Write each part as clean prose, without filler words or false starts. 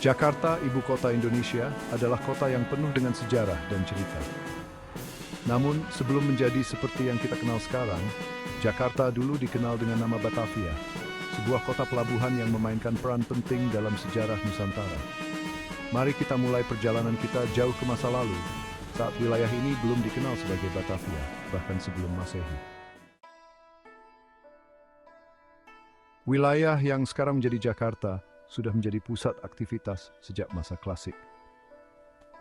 Jakarta, ibu kota Indonesia, adalah kota yang penuh dengan sejarah dan cerita. Namun, sebelum menjadi seperti yang kita kenal sekarang, Jakarta dulu dikenal dengan nama Batavia, sebuah kota pelabuhan yang memainkan peran penting dalam sejarah Nusantara. Mari kita mulai perjalanan kita jauh ke masa lalu, saat wilayah ini belum dikenal sebagai Batavia, bahkan sebelum Masehi. Wilayah yang sekarang menjadi Jakarta sudah menjadi pusat aktivitas sejak masa klasik.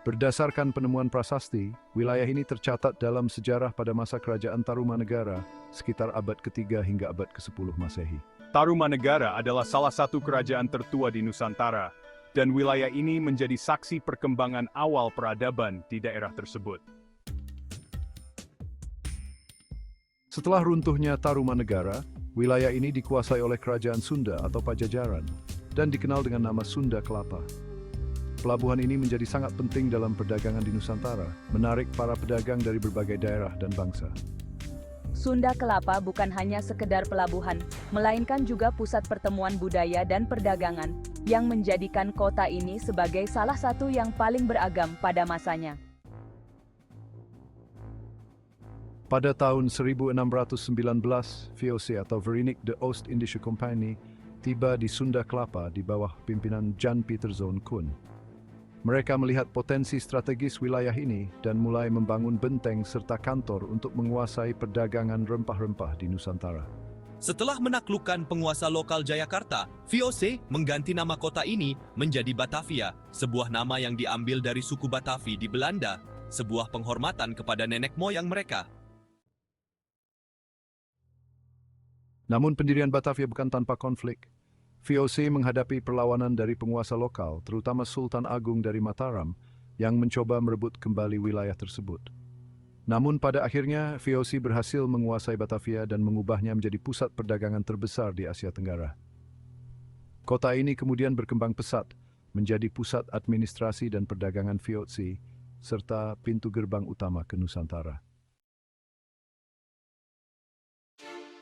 Berdasarkan penemuan prasasti, wilayah ini tercatat dalam sejarah pada masa kerajaan Tarumanegara sekitar abad ke-3 hingga abad ke-10 Masehi. Tarumanegara adalah salah satu kerajaan tertua di Nusantara, dan wilayah ini menjadi saksi perkembangan awal peradaban di daerah tersebut. Setelah runtuhnya Tarumanegara, wilayah ini dikuasai oleh kerajaan Sunda atau Pajajaran, dan dikenal dengan nama Sunda Kelapa. Pelabuhan ini menjadi sangat penting dalam perdagangan di Nusantara, menarik para pedagang dari berbagai daerah dan bangsa. Sunda Kelapa bukan hanya sekedar pelabuhan, melainkan juga pusat pertemuan budaya dan perdagangan, yang menjadikan kota ini sebagai salah satu yang paling beragam pada masanya. Pada tahun 1619, VOC atau Verenigde de Oost-Indische Compagnie tiba di Sunda Kelapa di bawah pimpinan Jan Pieterszoon Koen. Mereka melihat potensi strategis wilayah ini dan mulai membangun benteng serta kantor untuk menguasai perdagangan rempah-rempah di Nusantara. Setelah menaklukkan penguasa lokal Jayakarta, VOC mengganti nama kota ini menjadi Batavia, sebuah nama yang diambil dari suku Batavi di Belanda, sebuah penghormatan kepada nenek moyang mereka. Namun pendirian Batavia bukan tanpa konflik. VOC menghadapi perlawanan dari penguasa lokal, terutama Sultan Agung dari Mataram, yang mencoba merebut kembali wilayah tersebut. Namun pada akhirnya, VOC berhasil menguasai Batavia dan mengubahnya menjadi pusat perdagangan terbesar di Asia Tenggara. Kota ini kemudian berkembang pesat, menjadi pusat administrasi dan perdagangan VOC, serta pintu gerbang utama ke Nusantara.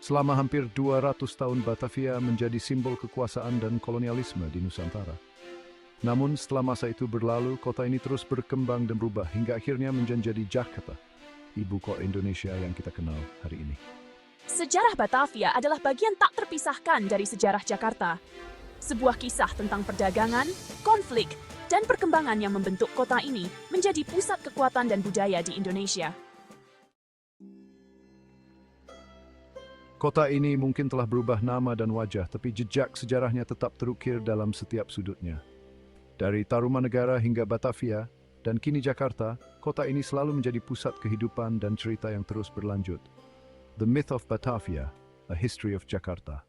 Selama hampir 200 tahun Batavia menjadi simbol kekuasaan dan kolonialisme di Nusantara. Namun setelah masa itu berlalu, kota ini terus berkembang dan berubah hingga akhirnya menjadi Jakarta, ibu kota Indonesia yang kita kenal hari ini. Sejarah Batavia adalah bagian tak terpisahkan dari sejarah Jakarta. Sebuah kisah tentang perdagangan, konflik, dan perkembangan yang membentuk kota ini menjadi pusat kekuatan dan budaya di Indonesia. Kota ini mungkin telah berubah nama dan wajah, tapi jejak sejarahnya tetap terukir dalam setiap sudutnya. Dari Tarumanegara hingga Batavia, dan kini Jakarta, kota ini selalu menjadi pusat kehidupan dan cerita yang terus berlanjut. The Myth of Batavia, A History of Jakarta.